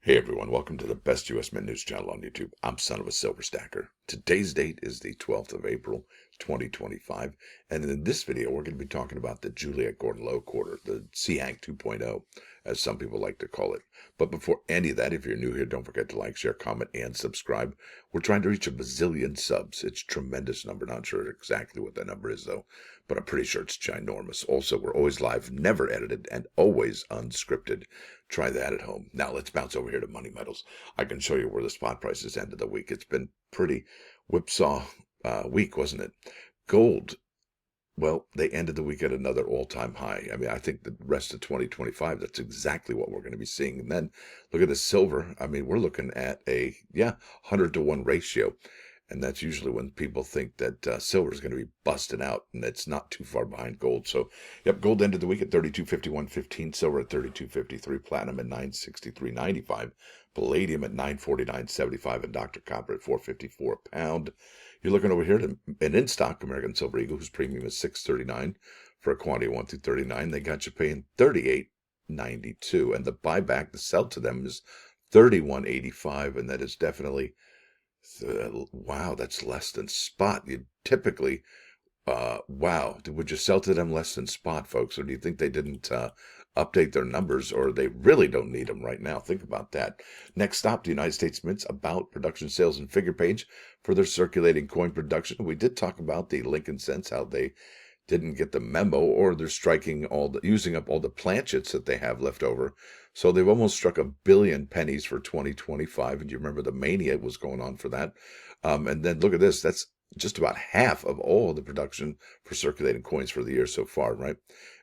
Hey everyone, welcome to the best US Mint news channel on YouTube. I'm Son of a Silver Stacker. Today's date is the 12th of April, 2025, and in this video we're going to be talking about the Juliet Gordon Low quarter, the CHANK 2.0, as some people like to call it. But before any of that, if you're new here, don't forget to like, share, comment, and subscribe. We're trying to reach a bazillion subs. It's a tremendous number. Not sure exactly what that number is though, but I'm pretty sure it's ginormous. Also, we're always live, never edited, and always unscripted. Try that at home. Now let's bounce over here to money metals. I can show you where the spot prices ended the week. It's been pretty whipsaw week, wasn't it? Gold, well, they ended the week at another all-time high. I mean, I think the rest of 2025, that's exactly what we're going to be seeing. And then look at the silver. I mean, we're looking at a 100-to-1 ratio. And that's usually when people think that silver is going to be busting out, and it's not too far behind gold. So, yep, gold ended the week at 32.51.15, silver at 32.53, platinum at 963.95, palladium at 949.75, and Dr. Copper at 4.54 a pound. You're looking over here to an in-stock American Silver Eagle, whose premium is $6.39 for a quantity of 1 through 39. They got you paying $38.92, and the buyback, the sell to them is $31.85, and that is definitely... wow, that's less than spot. You typically, wow, would you sell to them less than spot, folks? Or do you think they didn't update their numbers, or they really don't need them right now? Think about that. Next stop, the United States Mint's about production, sales, and figure page for their circulating coin production. We did talk about the Lincoln cents, how they didn't get the memo, or they're using up all the planchets that they have left over. So they've almost struck 1 billion pennies for 2025. And you remember the mania was going on for that. And then look at this. That's just about half of all the production for circulating coins for the year so far, right?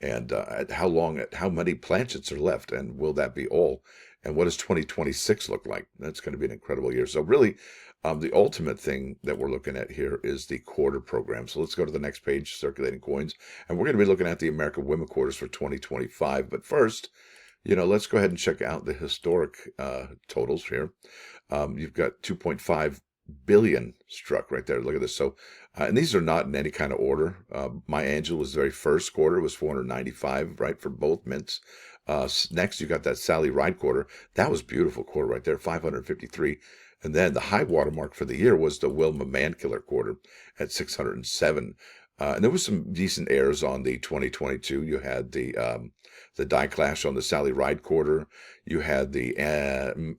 And how many planchets are left? And will that be all? And what does 2026 look like? That's going to be an incredible year. So really, the ultimate thing that we're looking at here is the quarter program. So let's go to the next page, circulating coins. And we're going to be looking at the American Women quarters for 2025. But first, let's go ahead and check out the historic totals here. You've got 2.5 billion struck right there. Look at this. So, and these are not in any kind of order. My Angel was the very first quarter, was 495, right, for both mints. Next, you got that Sally Ride quarter. That was beautiful quarter right there, 553. And then the high watermark for the year was the Wilma Mankiller quarter at 607. And there was some decent airs on the 2022. You had the Die Clash on the Sally Ride quarter. You had the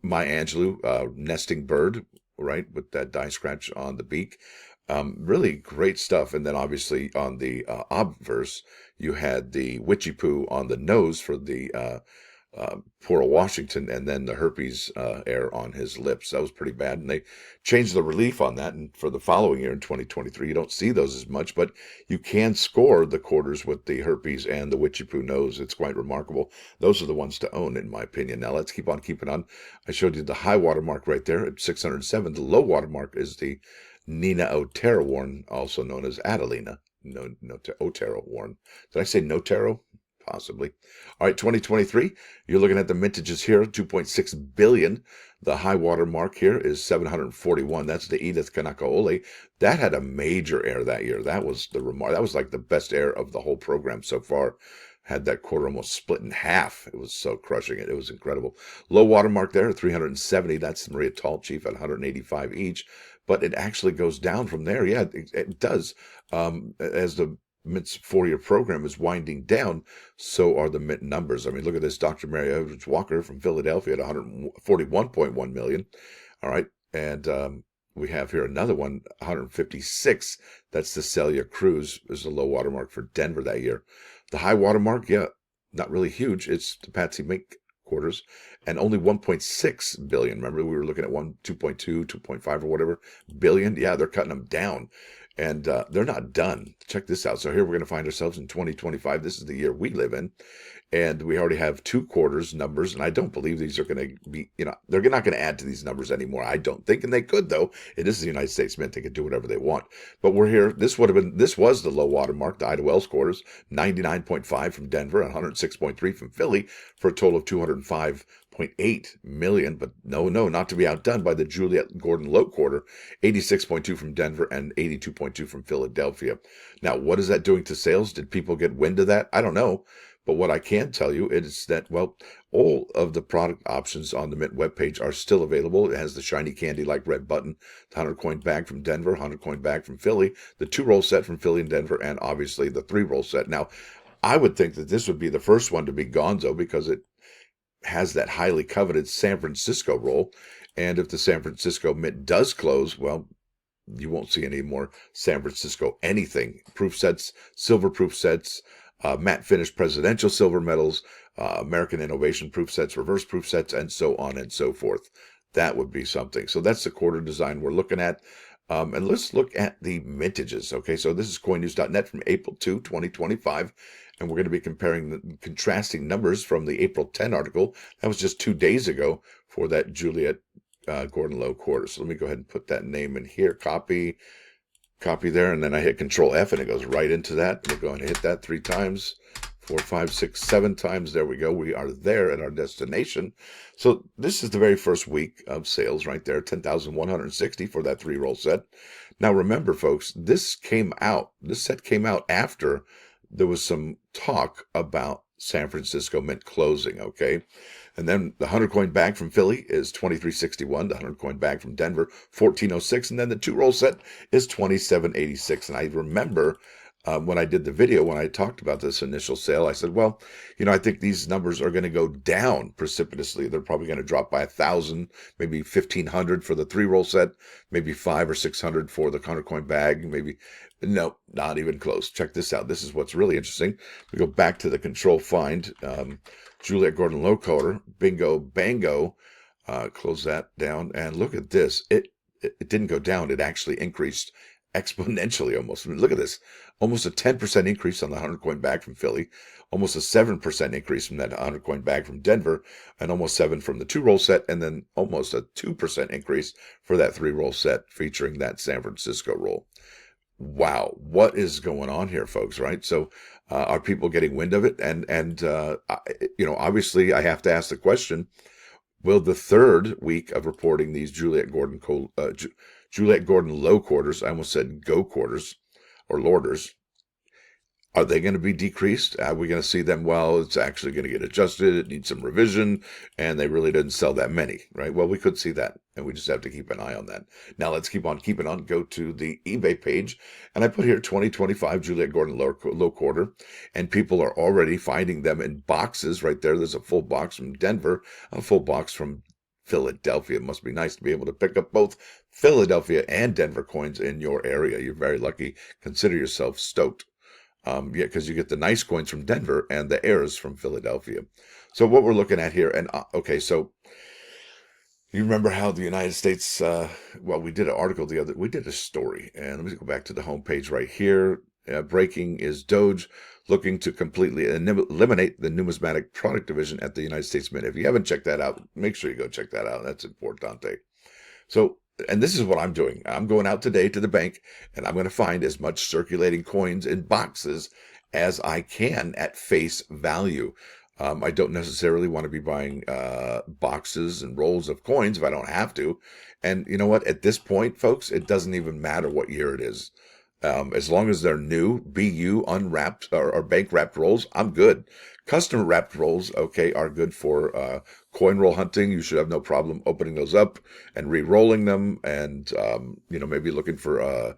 My Angelou nesting bird, right, with that die scratch on the beak. Really great stuff. And then obviously on the obverse, you had the Witchy Poo on the nose for the poor Washington, and then the herpes air on his lips. That was pretty bad. And they changed the relief on that. And for the following year in 2023, you don't see those as much, but you can score the quarters with the herpes and the Witchy Poo nose. It's quite remarkable. Those are the ones to own, in my opinion. Now let's keep on keeping on. I showed you the high water mark right there at 607. The low water mark is the Nina Otero Warren, also known as Adelina. Otero Warren. Did I say Notero? Possibly. All right, 2023, you're looking at the mintages here, 2.6 billion. The high water mark here is 741. That's the Edith Kanakaole. That had a major air that year. That was that was like the best air of the whole program so far. Had that quarter almost split in half. It was so crushing it. It was incredible. Low water mark there, 370. That's Maria Tall Chief at 185 each. But it actually goes down from there. Yeah, it does. As the Mint's 4-year program is winding down, so are the Mint numbers. I mean, look at this. Dr. Mary Edwards Walker from Philadelphia at 141.1 million. All right. And we have here another one, 156. That's the Celia Cruz. Is the low watermark for Denver that year. The high watermark, not really huge. It's the Patsy Mink quarters, and only 1.6 billion. Remember, we were looking at 2.2, 2.5 or whatever billion. Yeah, they're cutting them down. And they're not done. Check this out. So here we're going to find ourselves in 2025. This is the year we live in. And we already have 2 quarters numbers. And I don't believe these are going to be, they're not going to add to these numbers anymore. I don't think. And they could, though. It is the United States Mint. They can do whatever they want. But we're here. This was the low water mark, the Ida Wells quarters, 99.5 from Denver and 106.3 from Philly for a total of 205.8 million, but no, not to be outdone by the Juliet Gordon Low quarter, 86.2 from Denver and 82.2 from Philadelphia. Now, what is that doing to sales? Did people get wind of that? I don't know. But what I can tell you is that, well, all of the product options on the Mint webpage are still available. It has the shiny candy-like red button, the 100 coin bag from Denver, 100 coin bag from Philly, the 2-roll set from Philly and Denver, and obviously the 3-roll set. Now, I would think that this would be the first one to be gonzo because it has that highly coveted San Francisco roll. And if the San Francisco Mint does close, well, you won't see any more San Francisco anything. Proof sets, silver proof sets, matte finish presidential silver medals, American innovation proof sets, reverse proof sets, and so on and so forth. That would be something. So that's the quarter design we're looking at. And let's look at the mintages. Okay, so this is coinnews.net from April 2, 2025. And we're going to be comparing the contrasting numbers from the April 10 article. That was just 2 days ago for that Juliet Gordon Low quarter. So let me go ahead and put that name in here. Copy there, and then I hit Control F, and it goes right into that. We're going to hit that 3 times, 4, 5, 6, 7 times. There we go. We are there at our destination. So this is the very first week of sales right there, 10,160 for that 3-roll set. Now remember, folks, this set came out after there was some talk about San Francisco Mint closing, okay? And then the 100 coin bag from Philly is 2361, the 100 coin bag from Denver 1406, and then the 2-roll set is 2786. And I remember when I did the video, when I talked about this initial sale, I said, well, I think these numbers are going to go down precipitously. They're probably going to drop by 1,000, maybe 1,500 for the 3-roll set, maybe 500 or 600 for the 100 coin bag, maybe. No, not even close. Check this out. This is what's really interesting. We go back to the control find, Juliet Gordon Low quarter, bingo, bango, close that down, and look at this. It didn't go down. It actually increased exponentially almost. I mean, look at this. Almost a 10% increase on the 100 coin bag from Philly, almost a 7% increase from that 100 coin bag from Denver, and almost 7 from the 2-roll set, and then almost a 2% increase for that 3-roll set featuring that San Francisco roll. Wow, what is going on here, folks, right? So are people getting wind of it? And obviously I have to ask the question, will the 3rd week of reporting these Juliet Gordon Low quarters, I almost said go quarters or lorders, are they going to be decreased? Are we going to see them, well, it's actually going to get adjusted, it needs some revision, and they really didn't sell that many, right? Well, we could see that, and we just have to keep an eye on that. Now, let's keep on keeping on. Go to the eBay page, and I put here 2025 Juliet Gordon Low quarter, and people are already finding them in boxes right there. There's a full box from Denver, a full box from Philadelphia. It must be nice to be able to pick up both Philadelphia and Denver coins in your area. You're very lucky. Consider yourself stoked. Because you get the nice coins from Denver and the heirs from Philadelphia. So what we're looking at here, and okay, so you remember how the United States, we did an article we did a story, and let me go back to the homepage right here. Breaking is Doge looking to completely eliminate the numismatic product division at the United States Mint. If you haven't checked that out, make sure you go check that out. That's importante. So, and this is what I'm doing. I'm going out today to the bank, and I'm going to find as much circulating coins in boxes as I can at face value. I don't necessarily want to be buying boxes and rolls of coins if I don't have to. And you know what? At this point, folks, it doesn't even matter what year it is. As long as they're new, BU, unwrapped, or bank wrapped rolls, I'm good. Customer wrapped rolls, okay, are good for coin roll hunting. You should have no problem opening those up and re-rolling them, and maybe looking for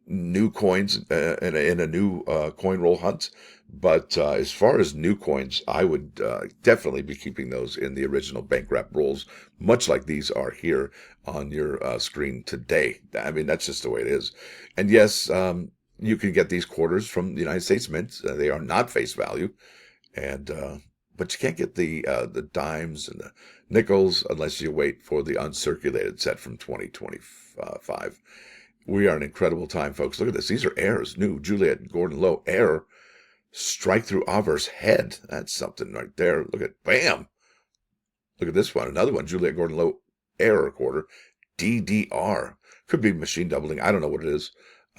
new coins in a new coin roll hunt. But as far as new coins, I would definitely be keeping those in the original bank wrap rolls, much like these are here on your screen today. I mean, that's just the way it is. And yes, you can get these quarters from the United States Mint. They are not face value, and but you can't get the dimes and the nickels unless you wait for the uncirculated set from 2025. We are an incredible time, folks. Look at this. These are heirs. New Juliet Gordon Low heir. Strike through Aver's head. That's something right there. Look at, bam. Look at this one. Another one. Juliet Gordon Low error quarter. DDR. Could be machine doubling. I don't know what it is.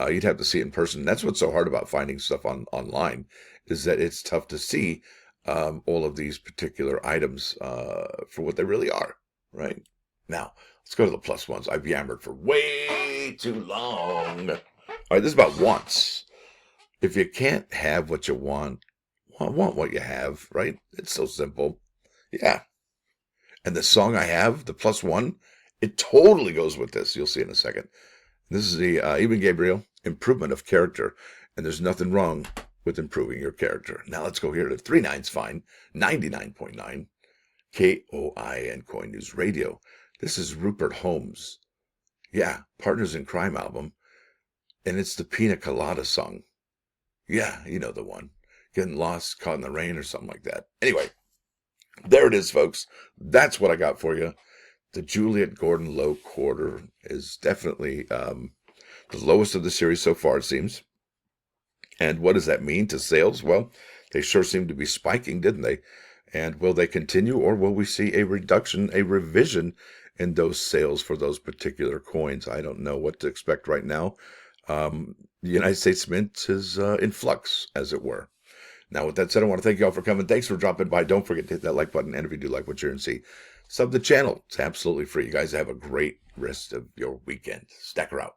You'd have to see it in person. That's what's so hard about finding stuff online, is that it's tough to see all of these particular items for what they really are, right? Now, let's go to the plus ones. I've yammered for way too long. All right, this is about wants. If you can't have what you want, want what you have, right? It's so simple. Yeah. And the song I have, the +1, it totally goes with this. You'll see in a second. This is the Even Gabriel, Improvement of Character. And there's nothing wrong with improving your character. Now let's go here to 39's fine, 99.9, KOIN Coin News Radio. This is Rupert Holmes. Yeah, Partners in Crime album. And it's the Pina Colada song. Yeah, you know the one. Getting lost, caught in the rain or something like that. Anyway, there it is, folks. That's what I got for you. The Juliet Gordon Low quarter is definitely the lowest of the series so far, it seems. And what does that mean to sales? Well, they sure seem to be spiking, didn't they? And will they continue, or will we see a reduction, a revision in those sales for those particular coins? I don't know what to expect right now. The United States Mint is in flux, as it were. Now, with that said, I want to thank you all for coming. Thanks for dropping by. Don't forget to hit that like button. And if you do like what you're hearing, see, sub the channel. It's absolutely free. You guys have a great rest of your weekend. Stacker out.